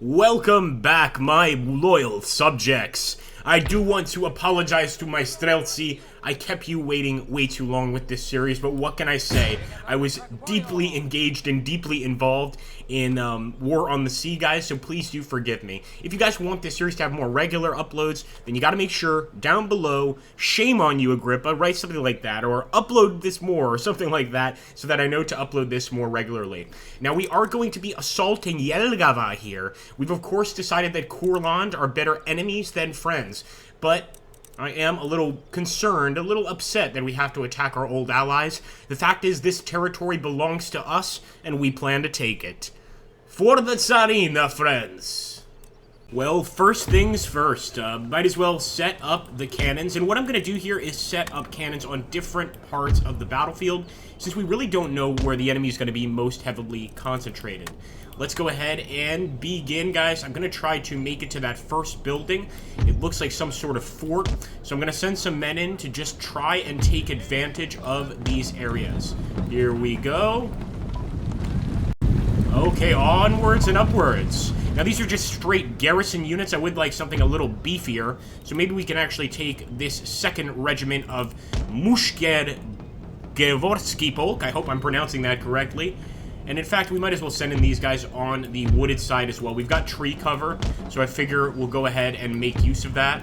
Welcome back, my loyal subjects. I do want to apologize to my Streltsy. I kept you waiting way too long with this series, but what can I say? I was deeply engaged and deeply involved in War on the Sea, guys, so please do forgive me. If you guys want this series to have more regular uploads, then you gotta make sure, down below, shame on you, Agrippa, write something like that, or upload this more, or something like that, so that I know to upload this more regularly. Now, we are going to be assaulting Jelgava here. We've, of course, decided that Kurland are better enemies than friends, but I am a little concerned, a little upset that we have to attack our old allies. The fact is, this territory belongs to us, and we plan to take it. For the Tsarina, friends! Well, first things first, might as well set up the cannons, and what I'm going to do here is set up cannons on different parts of the battlefield, since we really don't know where the enemy is going to be most heavily concentrated. Let's go ahead and begin, guys. I'm going to try to make it to that first building. It looks like some sort of fort, so I'm going to send some men in to just try and take advantage of these areas. Here we go. Okay, onwards and upwards. Now, these are just straight garrison units. I would like something a little beefier, so maybe we can actually take this second regiment of Mushger Gevorsky Polk. I hope I'm pronouncing that correctly. And in fact, we might as well send in these guys on the wooded side as well. We've got tree cover, so I figure we'll go ahead and make use of that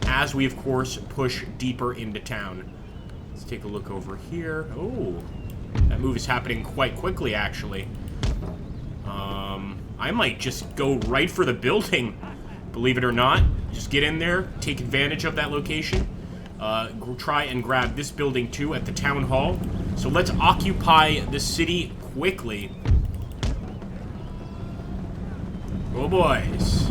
as we, of course, push deeper into town. Let's take a look over here. Oh, that move is happening quite quickly, actually. I might just go right for the building, believe it or not. Just get in there, take advantage of that location. Try and grab this building, too, at the town hall. So let's occupy the city quickly. Oh, boys.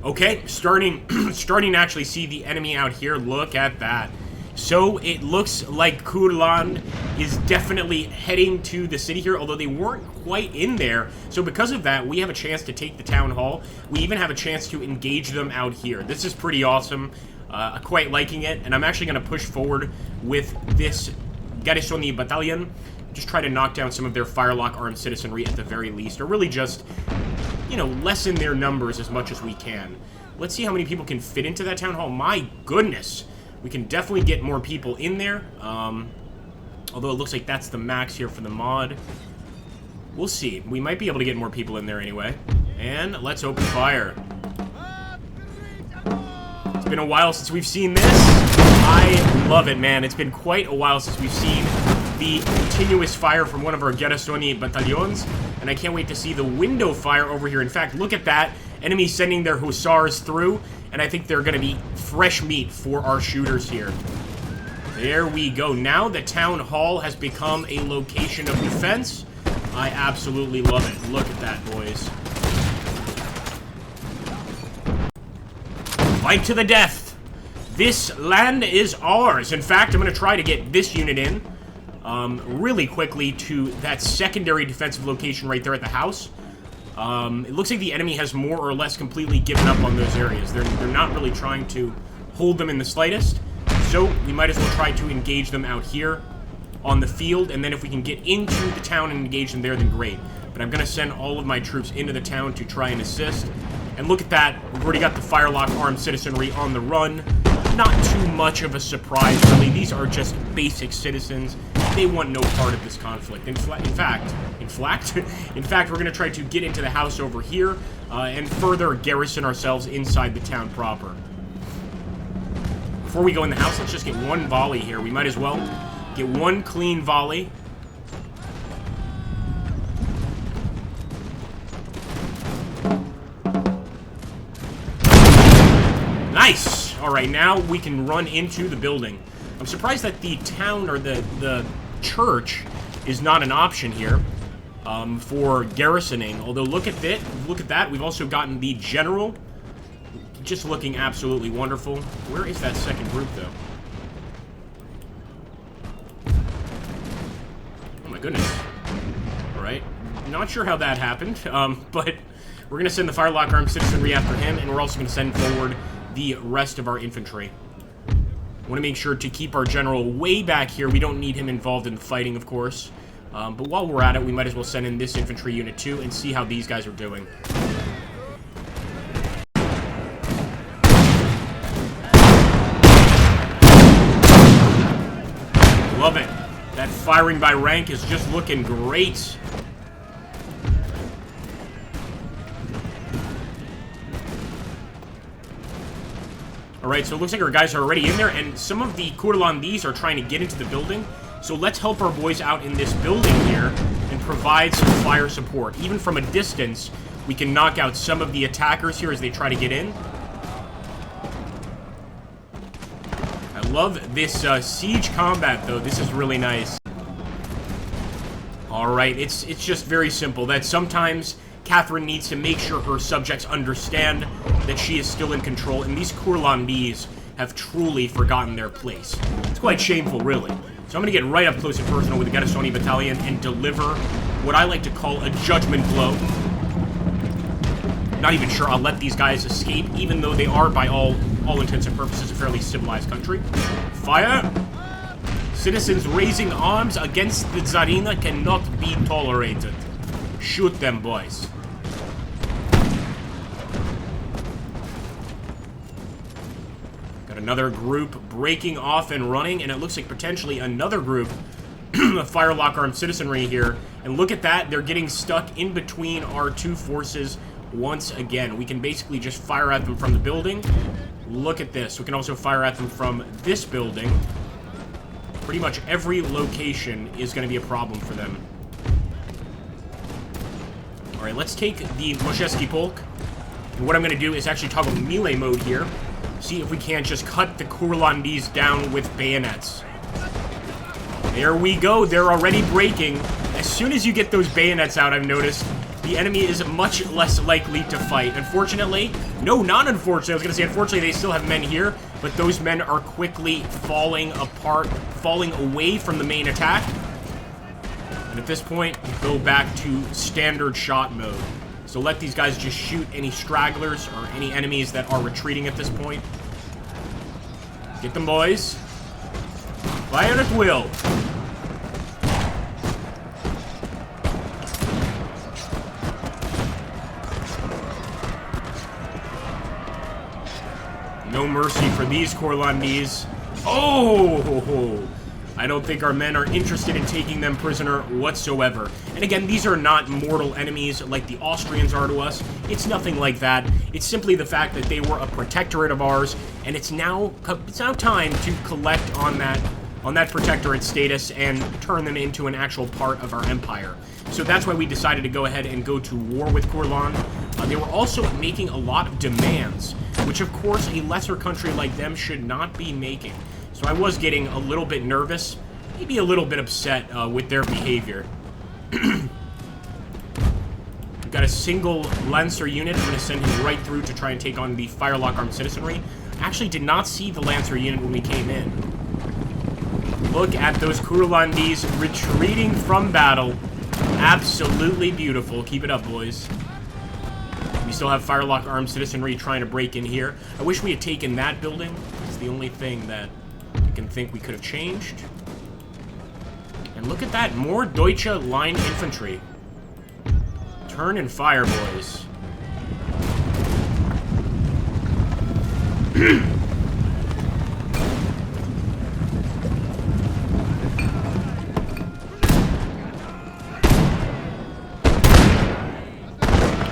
Okay, starting to actually see the enemy out here. Look at that. So it looks like Kurland is definitely heading to the city here, although they weren't quite in there. So because of that, we have a chance to take the town hall. We even have a chance to engage them out here. This is pretty awesome. I'm quite liking it, and I'm actually going to push forward with this Garrisoni battalion. Just try to knock down some of their firelock armed citizenry at the very least, or really just, you know, lessen their numbers as much as we can. Let's see how many people can fit into that town hall. My goodness! We can definitely get more people in there, although it looks like that's the max here for the mod. We'll see. We might be able to get more people in there anyway. And let's open fire. It's been a while since we've seen this. I love it, man. It's been quite a while since we've seen the continuous fire from one of our Garrisoni battalions, and I can't wait to see the window fire over here. In fact, look at that. Enemies sending their hussars through, and I think they're going to be fresh meat for our shooters here. There we go. Now the town hall has become a location of defense. I absolutely love it. Look at that, boys. Fight to the death. This land is ours. In fact, I'm going to try to get this unit in really quickly to that secondary defensive location right there at the house. It looks like the enemy has more or less completely given up on those areas. They're not really trying to hold them in the slightest. So we might as well try to engage them out here on the field. And then if we can get into the town and engage them there, then great. But I'm going to send all of my troops into the town to try and assist. And look at that. We've already got the firelock armed citizenry on the run. Not too much of a surprise, really. These are just basic citizens. They want no part of this conflict. In fact, we're going to try to get into the house over here and further garrison ourselves inside the town proper. Before we go in the house, let's just get one volley here. We might as well get one clean volley. Nice! Alright, now we can run into the building. I'm surprised that the town or the church is not an option here for garrisoning. Although look at that. We've also gotten the general, just looking absolutely wonderful. Where is that second group, though? Oh my goodness. All right, not sure how that happened, but we're gonna send the firelock armed citizenry after him, and we're also gonna send forward the rest of our infantry. Want to make sure to keep our general way back here. We don't need him involved in the fighting, of course. But while we're at it, we might as well send in this infantry unit too and see how these guys are doing. Love it. That firing by rank is just looking great. Alright, so it looks like our guys are already in there, and some of the Kurlandese are trying to get into the building. So let's help our boys out in this building here and provide some fire support. Even from a distance, we can knock out some of the attackers here as they try to get in. I love this siege combat, though. This is really nice. Alright, it's just very simple. That sometimes Catherine needs to make sure her subjects understand that she is still in control, and these Kurlandese have truly forgotten their place. It's quite shameful, really. So I'm going to get right up close and personal with the Garrisoni Battalion and deliver what I like to call a judgment blow. Not even sure I'll let these guys escape, even though they are, by all intents and purposes, a fairly civilized country. Fire! Citizens raising arms against the Tsarina cannot be tolerated. Shoot them, boys. Got another group breaking off and running, and it looks like potentially another group of firelock armed citizenry here. And look at that, they're getting stuck in between our two forces once again. We can basically just fire at them from the building. Look at this. We can also fire at them from this building. Pretty much every location is going to be a problem for them. Alright, let's take the Mosheski Polk. And what I'm going to do is actually toggle melee mode here. See if we can't just cut the Kurlandese down with bayonets. There we go. They're already breaking. As soon as you get those bayonets out, I've noticed, the enemy is much less likely to fight. Unfortunately, no, not unfortunately. I was going to say, unfortunately, they still have men here, but those men are quickly falling apart, falling away from the main attack. And at this point, go back to standard shot mode. So let these guys just shoot any stragglers or any enemies that are retreating at this point. Get them, boys. Fire at will. No mercy for these Kurlandese. Oh! I don't think our men are interested in taking them prisoner whatsoever. And again, these are not mortal enemies like the Austrians are to us. It's nothing like that. It's simply the fact that they were a protectorate of ours, and it's now time to collect on that protectorate status and turn them into an actual part of our empire. So that's why we decided to go ahead and go to war with Courland. They were also making a lot of demands, which of course a lesser country like them should not be making. So I was getting a little bit nervous, maybe a little bit upset with their behavior. We've got a single Lancer unit. I'm going to send him right through to try and take on the Firelock armed citizenry. I actually did not see the Lancer unit when we came in. Look at those Kurlandese retreating from battle. Absolutely beautiful. Keep it up, boys. We still have Firelock armed citizenry trying to break in here. I wish we had taken that building. It's the only thing that I can think we could have changed. And look at that. More Deutsche line infantry. Turn and fire, boys.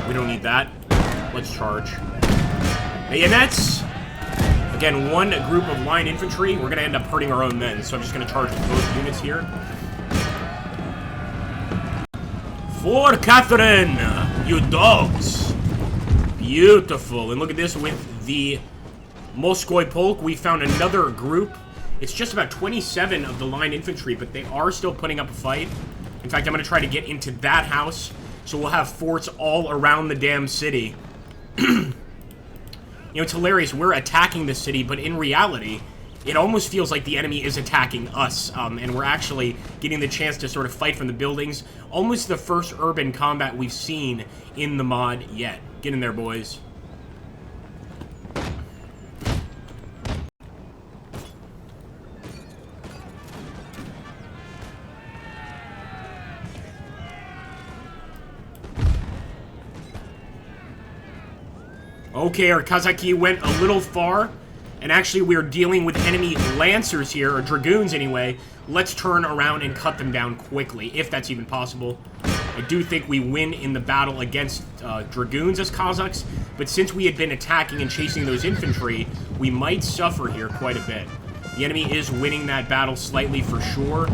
We don't need that. Let's charge. Bayonets! Again, one group of line infantry. We're going to end up hurting our own men, so I'm just going to charge both units here. For Catherine, you dogs! Beautiful. And look at this, with the Moskoy Polk, we found another group. It's just about 27 of the line infantry, but they are still putting up a fight. In fact, I'm going to try to get into that house, so we'll have forts all around the damn city. You know, it's hilarious. We're attacking the city, but in reality, it almost feels like the enemy is attacking us, and we're actually getting the chance to sort of fight from the buildings. Almost the first urban combat we've seen in the mod yet. Get in there, boys. Okay, our Kazaki went a little far. And actually, we're dealing with enemy Lancers here, or Dragoons anyway. Let's turn around and cut them down quickly, if that's even possible. I do think we win in the battle against Dragoons as Kazakhs, but since we had been attacking and chasing those infantry, we might suffer here quite a bit. The enemy is winning that battle slightly for sure.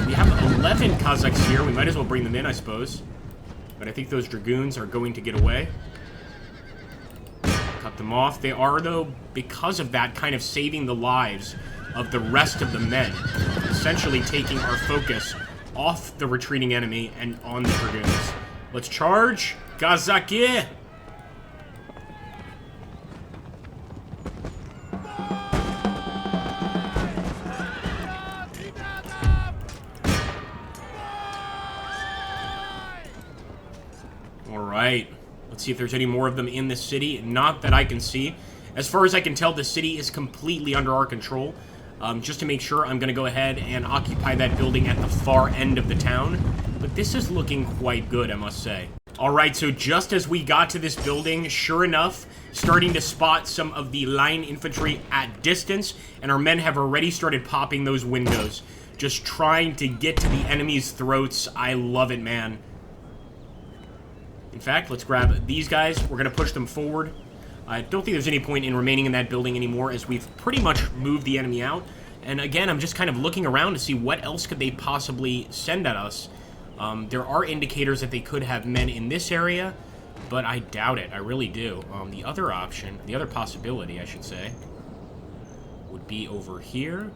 We have 11 Kazakhs here. We might as well bring them in, I suppose. But I think those Dragoons are going to get away. Cut them off. They are, though, because of that, kind of saving the lives of the rest of the men. Essentially taking our focus off the retreating enemy and on the Dragoons. Let's charge! Kazaki! Alright. Let's see if there's any more of them in the city. Not that I can see. As far as I can tell, the city is completely under our control. Just to make sure, I'm going to go ahead and occupy that building at the far end of the town. But this is looking quite good, I must say. Alright, so just as we got to this building, sure enough, starting to spot some of the line infantry at distance, and our men have already started popping those windows. Just trying to get to the enemy's throats. I love it, man. In fact, let's grab these guys. We're going to push them forward. I don't think there's any point in remaining in that building anymore, as we've pretty much moved the enemy out. And again, I'm just kind of looking around to see what else could they possibly send at us. There are indicators that they could have men in this area, but I doubt it. I really do. The other option, the other possibility, I should say, would be over here.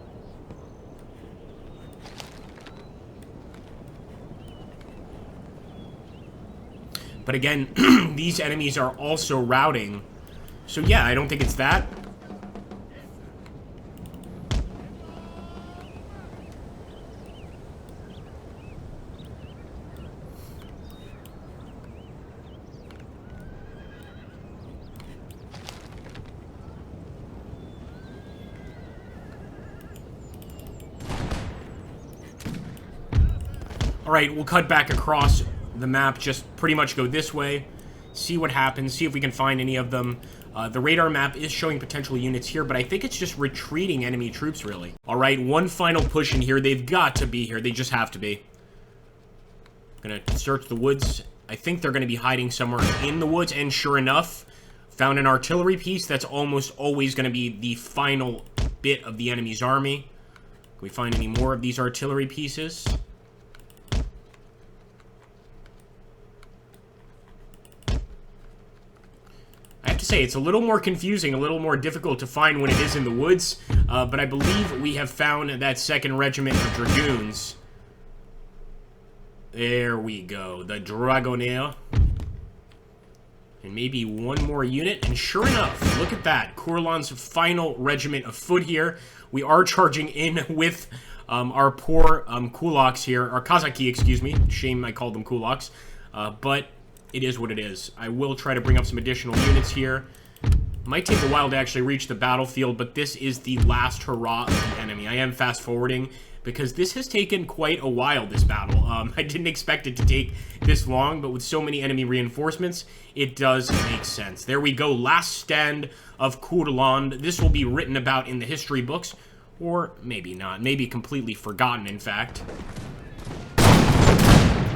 But again, these enemies are also routing. So yeah, I don't think it's that. Alright, we'll cut back across the map, just pretty much go this way, see what happens, see if we can find any of them. The radar map is showing potential units here, but I think it's just retreating enemy troops, really. Alright, one final push in here. They've got to be here. They just have to be. Gonna search the woods. I think they're gonna be hiding somewhere in the woods, and sure enough, found an artillery piece. That's almost always gonna be the final bit of the enemy's army. Can we find any more of these artillery pieces? I have to say, it's a little more confusing, a little more difficult to find when it is in the woods, but I believe we have found that second regiment of Dragoons. There we go, the Dragonair. And maybe one more unit, and sure enough, look at that, Kurlan's final regiment of foot here. We are charging in with our poor kulaks here, our Kazaki, excuse me. Shame I called them kulaks, but it is what it is. I will try to bring up some additional units here. Might take a while to actually reach the battlefield, but this is the last hurrah of the enemy. I am fast forwarding because this has taken quite a while, this battle. I didn't expect it to take this long, but with so many enemy reinforcements, it does make sense. There we go, last stand of Kurland. This will be written about in the history books, or maybe not. Maybe completely forgotten, in fact.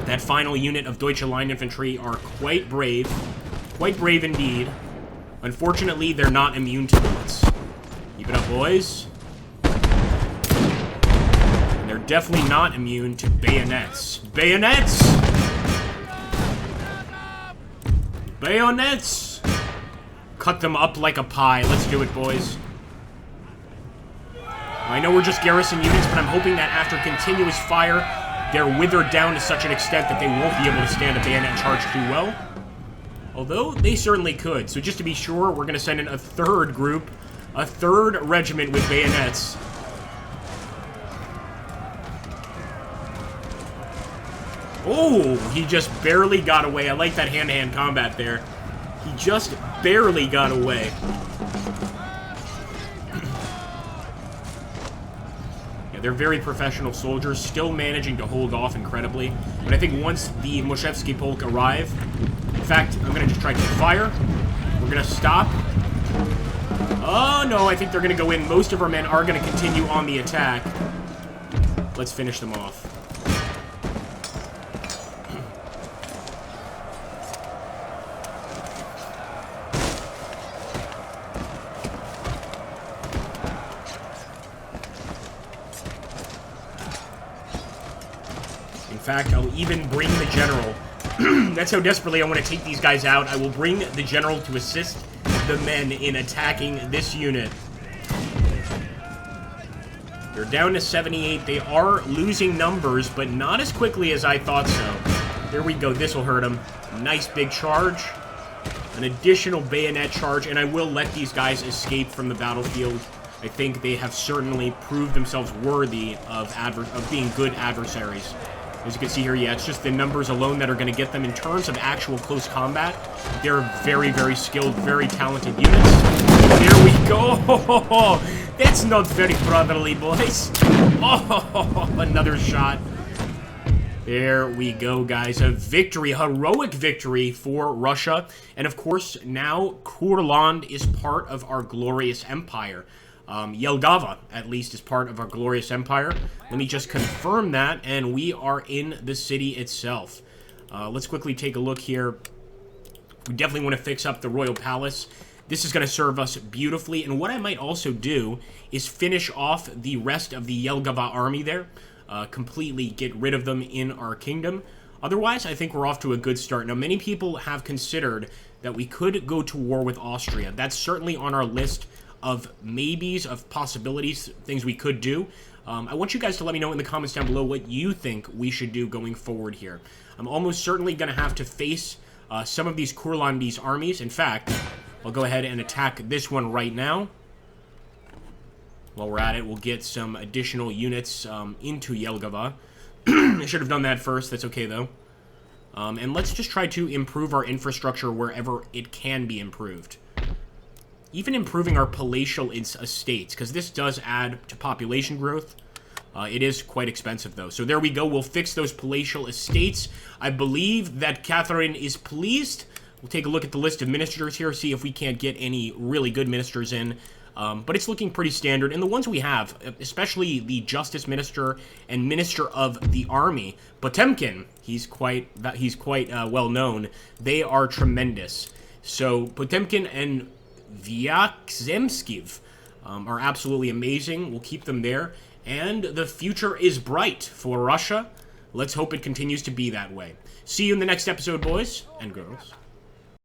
That final unit of Deutsche Line Infantry are quite brave indeed. Unfortunately, they're not immune to bullets. Keep it up, boys. And they're definitely not immune to bayonets. Bayonets! Bayonets! Cut them up like a pie. Let's do it, boys. I know we're just garrison units, but I'm hoping that after continuous fire, they're withered down to such an extent that they won't be able to stand a bayonet charge too well. Although, they certainly could. So just to be sure, we're going to send in a third group. A third regiment with bayonets. Oh, he just barely got away. I like that hand-to-hand combat there. He just barely got away. They're very professional soldiers, still managing to hold off incredibly. But I think once the Moshevsky Polk arrive, in fact, I'm going to just try to fire. We're We're gonna stop. Oh, no, I think they're gonna go in. Most of our men are gonna continue on the attack. Let's finish them off. In fact, I'll even bring the general. That's how desperately I want to take these guys out. I will bring the general to assist the men in attacking this unit. They're down to 78. They are losing numbers, but not as quickly as I thought so. There we go. This will hurt them. Nice big charge. An additional bayonet charge, and I will let these guys escape from the battlefield. I think they have certainly proved themselves worthy of being good adversaries. As you can see here, yeah, it's just the numbers alone that are going to get them. In terms of actual close combat, they're very, very skilled, very talented units. There we go. That's not very brotherly, boys. Oh, another shot. There we go, guys. A victory, heroic victory for Russia. And of course, now Courland is part of our glorious empire. Jelgava, at least, is part of our glorious empire. Let me just confirm that, and we are in the city itself. Let's quickly take a look here. We definitely want to fix up the Royal Palace. This is going to serve us beautifully, and what I might also do is finish off the rest of the Jelgava army there. Completely get rid of them in our kingdom. Otherwise, I think we're off to a good start. Now, many people have considered that we could go to war with Austria. That's certainly on our list of maybes, of possibilities, things we could do. I want you guys to let me know in the comments down below what you think we should do going forward here. I'm almost certainly going to have to face some of these Courlandese armies. In fact, I'll go ahead and attack this one right now. While we're at it, we'll get some additional units into Jelgava. I should have done that first. That's okay, though. And let's just try to improve our infrastructure wherever it can be improved. Even improving our palatial estates, because this does add to population growth. It is quite expensive, though. So there we go. We'll fix those palatial estates. I believe that Catherine is pleased. We'll take a look at the list of ministers here, see if we can't get any really good ministers in. But it's looking pretty standard. And the ones we have, especially the Justice Minister and Minister of the Army, Potemkin, he's quite well known. They are tremendous. So Potemkin and Vyacheslav are absolutely amazing. We'll keep them there. And the future is bright for Russia. Let's hope it continues to be that way. See you in the next episode, boys and girls.